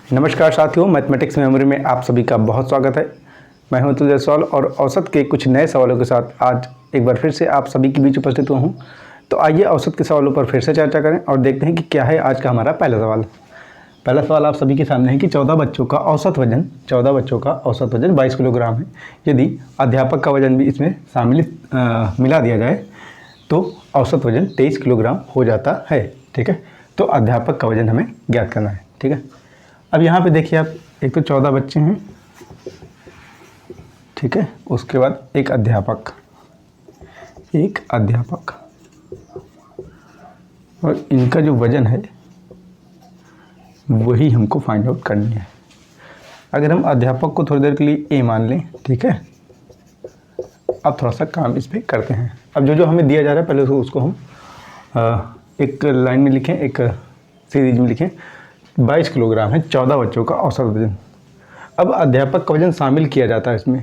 नमस्कार साथियों, mathematics memory में आप सभी का बहुत स्वागत है। मैं हूं अतुल जायसवाल और औसत के कुछ नए सवालों के साथ आज एक बार फिर से आप सभी के बीच उपस्थित हुआ हूं। तो आइए औसत के सवालों पर फिर से चर्चा करें और देखते हैं कि क्या है आज का हमारा पहला सवाल। पहला सवाल आप सभी के सामने है कि 14 बच्चों का औसत वजन 22 किलोग्राम है। यदि अध्यापक का वजन भी इसमें मिला दिया जाए तो औसत वजन 23 किलोग्राम हो जाता है। ठीक है, तो अध्यापक का वजन हमें ज्ञात करना है। ठीक है, अब यहाँ पे देखिए आप, एक तो 14 बच्चे हैं, ठीक है, उसके बाद एक अध्यापक और इनका जो वजन है वही हमको फाइंड आउट करनी है। अगर हम अध्यापक को थोड़ी देर के लिए ए मान लें, ठीक है, अब थोड़ा सा काम इस पर करते हैं। अब जो हमें दिया जा रहा है पहले उसको हम एक लाइन में लिखें, एक सीरीज में लिखें। 22 किलोग्राम है 14 बच्चों का औसत वजन। अब अध्यापक का वजन शामिल किया जाता है इसमें,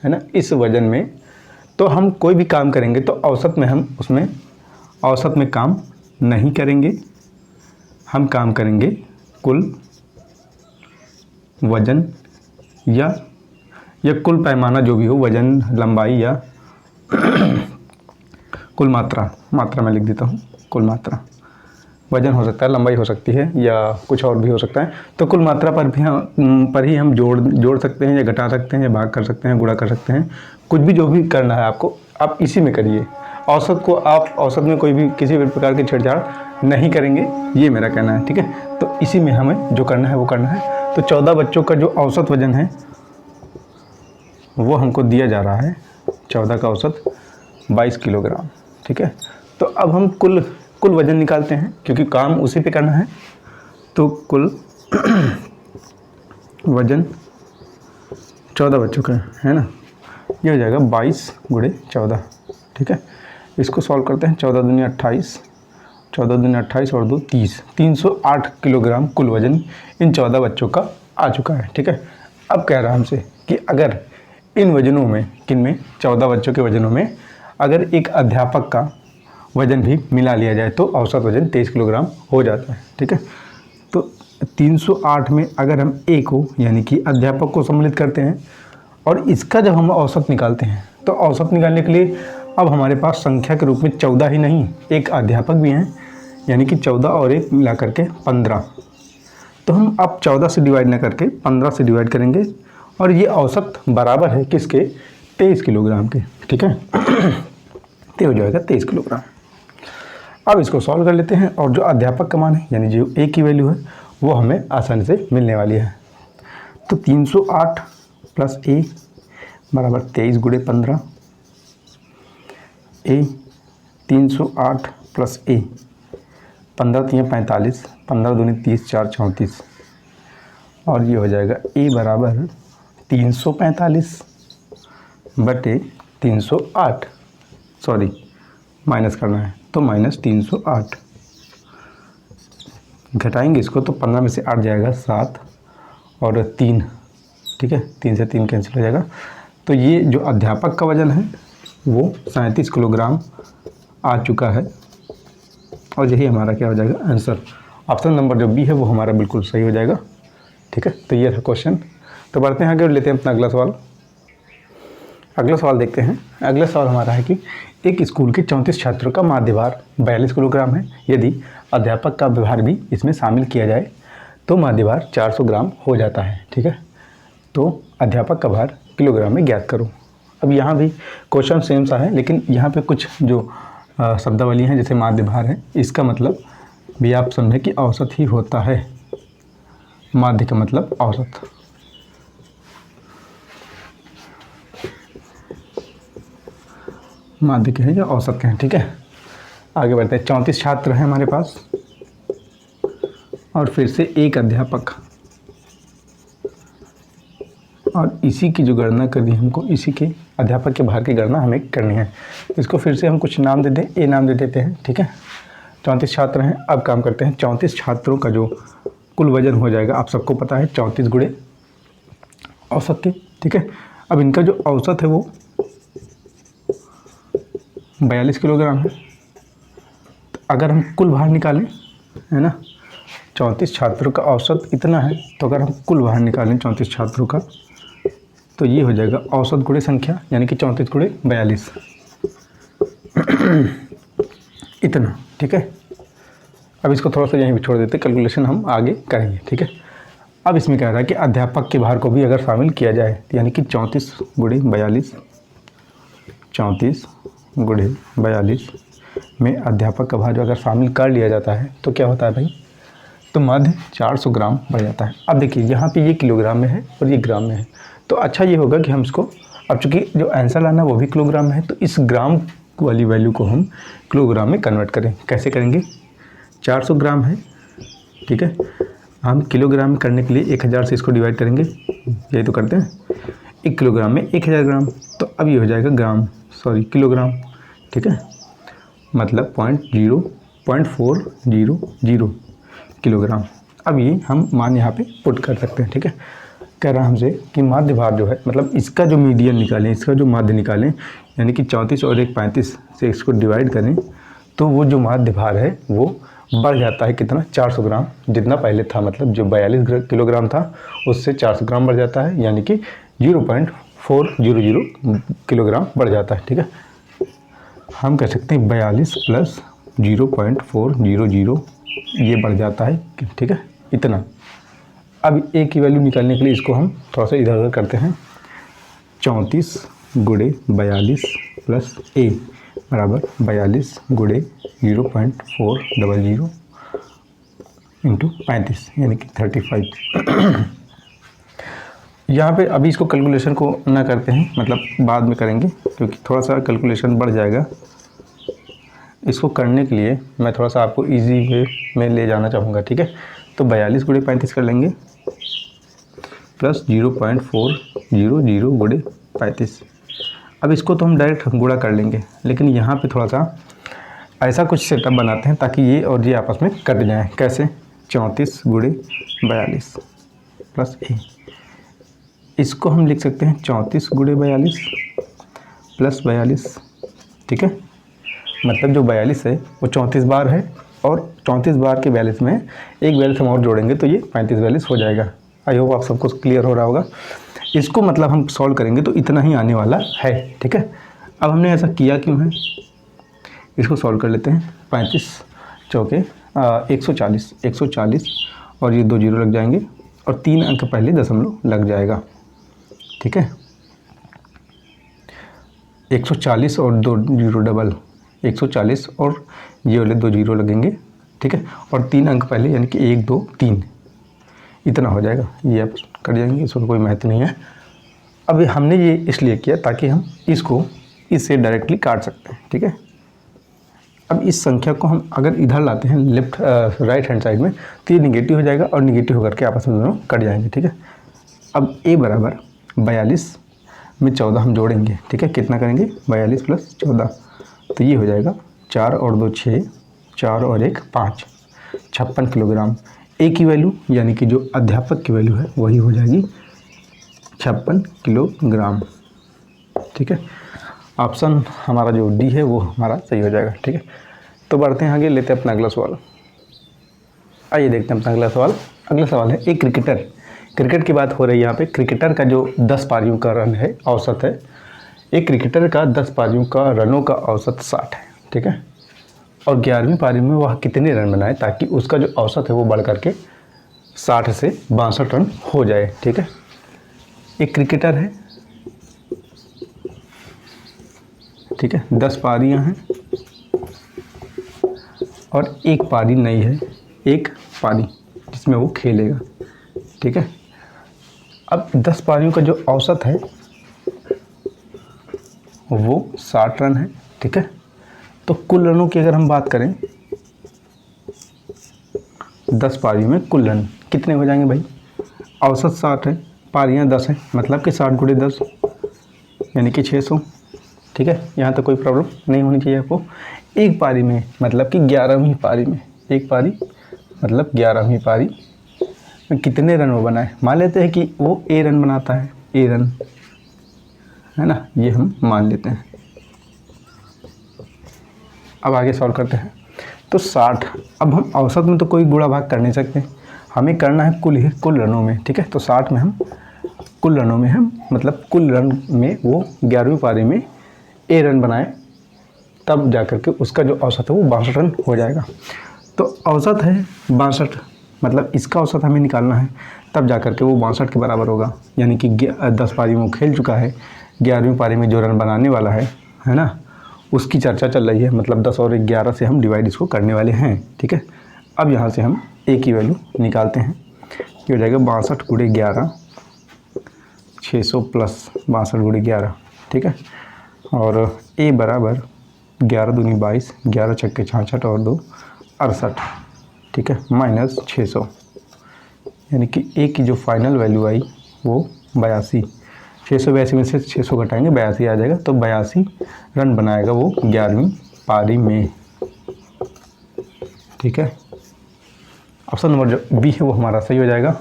है ना, इस वजन में। तो हम कोई भी काम करेंगे तो औसत में हम उसमें औसत में काम नहीं करेंगे, हम काम करेंगे कुल वजन या कुल पैमाना जो भी हो, वजन, लंबाई या कुल मात्रा मैं लिख देता हूँ। कुल मात्रा, वजन हो सकता है, लंबाई हो सकती है या कुछ और भी हो सकता है। तो कुल मात्रा पर ही हम जोड़ सकते हैं या घटा सकते हैं या भाग कर सकते हैं, गुणा कर सकते हैं। कुछ भी जो भी करना है आपको, आप इसी में करिए। औसत में कोई भी किसी भी प्रकार की छेड़छाड़ नहीं करेंगे, ये मेरा कहना है। ठीक है, तो इसी में हमें जो करना है वो करना है। तो 14 बच्चों का जो औसत वजन है वो हमको दिया जा रहा है, 14 का औसत 22 किलोग्राम। ठीक है, तो अब हम कुल वजन निकालते हैं क्योंकि काम उसी पे करना है। तो कुल वजन 14 बच्चों का है ना, ये हो जाएगा 22 गुणे 14। ठीक है, इसको सॉल्व करते हैं। 14 दूनी 28, 14 दूनी 28 और 2 30, 308 किलोग्राम कुल वजन इन 14 बच्चों का आ चुका है। ठीक है, अब कह रहा हमसे कि अगर इन वजनों में, किन में, 14 बच्चों के वजनों में अगर एक अध्यापक का वजन भी मिला लिया जाए तो औसत वजन 23 किलोग्राम हो जाता है। ठीक है, तो 308 में अगर हम ए को यानी कि अध्यापक को सम्मिलित करते हैं और इसका जब हम औसत निकालते हैं तो औसत निकालने के लिए अब हमारे पास संख्या के रूप में 14 ही नहीं, एक अध्यापक भी हैं, यानी कि 14 और 1 मिला करके 15। तो हम अब 14 से डिवाइड ना करके 15 से डिवाइड करेंगे और ये औसत बराबर है किसके, 23 किलोग्राम के। ठीक है, तो हो जाएगा 23 किलोग्राम। अब इसको सॉल्व कर लेते हैं और जो अध्यापक का मान है यानी जो ए की वैल्यू है वो हमें आसानी से मिलने वाली है। तो 308 प्लस ए बराबर 23 गुणे 15, ए 308 प्लस ए 15 3 45, 15 दूनी 30, 4 34 और ये हो जाएगा ए बराबर 345 बटे 308, सॉरी माइनस करना है तो माइनस 308। घटाएंगे इसको तो 15 में से 8 जाएगा 7 और 3, ठीक है, 3 से 3 कैंसिल हो जाएगा। तो ये जो अध्यापक का वजन है वो 37 किलोग्राम आ चुका है और यही हमारा क्या हो जाएगा आंसर। ऑप्शन नंबर जो बी है वो हमारा बिल्कुल सही हो जाएगा। ठीक है, तो ये था क्वेश्चन। तो बढ़ते हैं आगे और लेते हैं अपना अगला सवाल। अगला सवाल देखते हैं। अगला सवाल हमारा है कि एक स्कूल के 34 छात्रों का माध्य भार 42 किलोग्राम है। यदि अध्यापक का भार भी इसमें शामिल किया जाए तो माध्य भार 400 ग्राम हो जाता है। ठीक है, तो अध्यापक का भार किलोग्राम में ज्ञात करो। अब यहाँ भी क्वेश्चन सेम सा है, लेकिन यहाँ पे कुछ जो शब्दावली हैं जैसे माध्य भार है, इसका मतलब भी आप समझें कि औसत ही होता है। माध्य का मतलब औसत। माध्य कहें या औसत कहें। ठीक है, आगे बढ़ते हैं। 34 छात्र हैं हमारे पास और फिर से एक अध्यापक, और इसी की जो गणना करनी है हमको, इसी के अध्यापक के भार की गणना हमें करनी है। इसको फिर से हम कुछ नाम दे दें, ए नाम दे देते हैं। ठीक है, 34 छात्र हैं। अब काम करते हैं। 34 छात्रों का जो कुल वजन हो जाएगा आप सबको पता है 34 गुणे औसत के। ठीक है, अब इनका जो औसत है वो 42 किलोग्राम है। तो अगर हम कुल भार निकालें, है ना, 34 छात्रों का औसत इतना है, तो अगर हम कुल बाहर निकालें 34 छात्रों का, तो ये हो जाएगा औसत गुणे संख्या, यानी कि 34 गुणे 42 इतना। ठीक है, अब इसको थोड़ा सा यहीं भी छोड़ देते, कैलकुलेशन हम आगे करेंगे। ठीक है, अब इसमें कह रहा है कि अध्यापक के भार को भी अगर शामिल किया जाए, यानी कि 34 गुणे 42, 34 गुणे 42 में अध्यापक का भार जो अगर शामिल कर लिया जाता है तो क्या होता है भाई, तो माध्य 400 ग्राम बढ़ जाता है। अब देखिए यहाँ पे ये किलोग्राम में है और ये ग्राम में है, तो अच्छा ये होगा कि हम इसको, अब चूँकि जो आंसर लाना वो भी किलोग्राम में है, तो इस ग्राम वाली वैल्यू को हम किलोग्राम में कन्वर्ट करें। कैसे करेंगे, 400 ग्राम है, ठीक है, हम किलोग्राम करने के लिए 1000 से इसको डिवाइड करेंगे, यही तो करते हैं, 1 किलोग्राम में 1000 ग्राम, तो अब ये हो जाएगा किलोग्राम। ठीक है, मतलब 0.400 किलोग्राम। अब ये हम मान यहाँ पे पुट कर सकते हैं। ठीक है, कह रहा हमसे कि माध्य भार जो है, मतलब इसका जो मीडियन निकालें, इसका जो माध्य निकालें, यानी कि 34 और 1 35 से इसको डिवाइड करें, तो वो जो माध्य भार है वो बढ़ जाता है कितना, 400 ग्राम, जितना पहले था, मतलब जो 42 किलोग्राम था उससे 400 ग्राम बढ़ जाता है, यानी कि 0.400 किलोग्राम बढ़ जाता है। ठीक है, हम कह सकते हैं 42 प्लस 0.400 ये बढ़ जाता है। ठीक है, इतना। अब ए की वैल्यू निकालने के लिए इसको हम थोड़ा सा इधर उधर करते हैं, 34 गुणे 42 प्लस ए बराबर 42 गुणे 0.400 इंटू 35, यानी कि 35। यहाँ पे अभी इसको कैलकुलेशन को ना करते हैं, मतलब बाद में करेंगे, क्योंकि थोड़ा सा कैलकुलेशन बढ़ जाएगा। इसको करने के लिए मैं थोड़ा सा आपको इजी वे में ले जाना चाहूँगा। ठीक है, तो 42 गुणे 35 कर लेंगे प्लस 0.400 गुणे 35। अब इसको तो हम डायरेक्ट गुणा कर लेंगे, लेकिन यहाँ पे थोड़ा सा ऐसा कुछ सेटअप बनाते हैं ताकि ये और ये आपस में कट जाएँ। कैसे, 34 गुणे 42 प्लस ए, इसको हम लिख सकते हैं 34 गुणे 42 प्लस 42। ठीक है, मतलब जो 42 है वो 34 बार है, और 34 बार के 42 में एक 42 हम और जोड़ेंगे तो ये 35 42 हो जाएगा। आई होप आप सबको क्लियर हो रहा होगा। इसको मतलब हम सॉल्व करेंगे तो इतना ही आने वाला है। ठीक है, अब हमने ऐसा किया क्यों है, इसको सॉल्व कर लेते हैं। 35 चौके 140 और ये 2 जीरो लग जाएंगे, और 3 अंक पहले दशमलव लग जाएगा। ठीक है, 140 और 2 जीरो डबल 140 और ये वाले 2 जीरो लगेंगे। ठीक है, और 3 अंक पहले, यानी कि 1 2 3, इतना हो जाएगा। ये आप कर जाएंगे, इसमें कोई महत्व नहीं है। अब हमने ये इसलिए किया ताकि हम इसको इससे डायरेक्टली काट सकते हैं। ठीक है, अब इस संख्या को हम अगर इधर लाते हैं लेफ्ट राइट हैंड साइड में, तो ये निगेटिव हो जाएगा और निगेटिव होकर के आपस में दोनों कट जाएंगे। ठीक है, अब ए बराबर 42 में 14 हम जोड़ेंगे। ठीक है, कितना करेंगे, 42 प्लस 14, तो ये हो जाएगा 4 और 2 6, 4 और 1 5, 56 किलोग्राम। ए की वैल्यू यानी कि जो अध्यापक की वैल्यू है वही हो जाएगी 56 किलोग्राम। ठीक है, ऑप्शन हमारा जो डी है वो हमारा सही हो जाएगा। ठीक है, तो बढ़ते हैं आगे, लेते हैं अपना अगला सवाल। आइए देखते हैं अपना अगला सवाल। अगला सवाल है, एक क्रिकेट की बात हो रही है यहाँ पे। क्रिकेटर का जो 10 पारियों का रन है, औसत है, एक क्रिकेटर का 10 पारियों का रनों का औसत 60 है। ठीक है, और 11वीं पारी में वह कितने रन बनाए ताकि उसका जो औसत है वो बढ़ करके 60 से 62 रन हो जाए। ठीक है, एक क्रिकेटर है, ठीक है, 10 पारियां हैं और एक पारी नहीं है, एक पारी जिसमें वो खेलेगा। ठीक है, अब 10 पारियों का जो औसत है वो 60 रन है। ठीक है, तो कुल रनों की अगर हम बात करें, 10 पारियों में कुल रन कितने हो जाएंगे भाई, औसत 60 है, पारियां 10 हैं, मतलब कि 60 गुणे 10 यानी कि 600। ठीक है, यहाँ तक कोई प्रॉब्लम नहीं होनी चाहिए आपको। एक पारी में मतलब कि 11वीं पारी में, एक पारी मतलब 11वीं पारी में कितने रन वो बनाए। मान लेते हैं कि वो ए रन बनाता है, ए रन है ना, ये हम मान लेते हैं। अब आगे सॉल्व करते हैं। तो 60। अब हम औसत में तो कोई गुणा भाग कर नहीं सकते, हमें करना है कुल रनों में, ठीक है। तो 60 में हम कुल रनों में हम मतलब कुल रन में वो 11वीं पारी में ए रन बनाए, तब जा कर के उसका जो औसत है वो 62 रन हो जाएगा। तो औसत है 62, मतलब इसका औसत हमें निकालना है, तब जा कर के वो 62 के बराबर होगा। यानी कि 10 पारी में वो खेल चुका है, 11वीं पारी में जो रन बनाने वाला है ना, उसकी चर्चा चल रही है। मतलब 10 और 11 से हम डिवाइड इसको करने वाले हैं, ठीक है। अब यहाँ से हम ए की वैल्यू निकालते हैं, ये हो जाएगा 62 गुणे 11, 600 प्लस 62 गुणे 11, ठीक है। और ए बराबर 11 दूनी 22, 11 छक्के 66 और 2 68, ठीक है, माइनस 600, यानी कि ए की जो फाइनल वैल्यू आई वो 82। 682 में से 600 घटाएंगे 82 आ जाएगा। तो 82 रन बनाएगा वो 11वीं पारी में, ठीक है। ऑप्शन नंबर जो बी है वो हमारा सही हो जाएगा।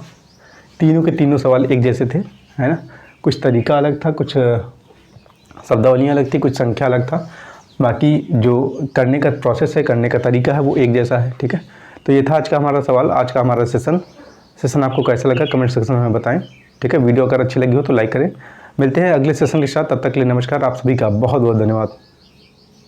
तीनों के तीनों सवाल एक जैसे थे, है ना। कुछ तरीका अलग था, कुछ शब्दावलियाँ अलग थी, कुछ संख्या अलग था, बाकी जो करने का प्रोसेस है, करने का तरीका है वो एक जैसा है, ठीक है। तो ये था आज का हमारा सवाल, आज का हमारा सेशन आपको कैसा लगा कमेंट सेक्शन में हमें बताएं, ठीक है। वीडियो अगर अच्छी लगी हो तो लाइक करें। मिलते हैं अगले सेशन के साथ, तब तक के लिए नमस्कार। आप सभी का बहुत बहुत धन्यवाद।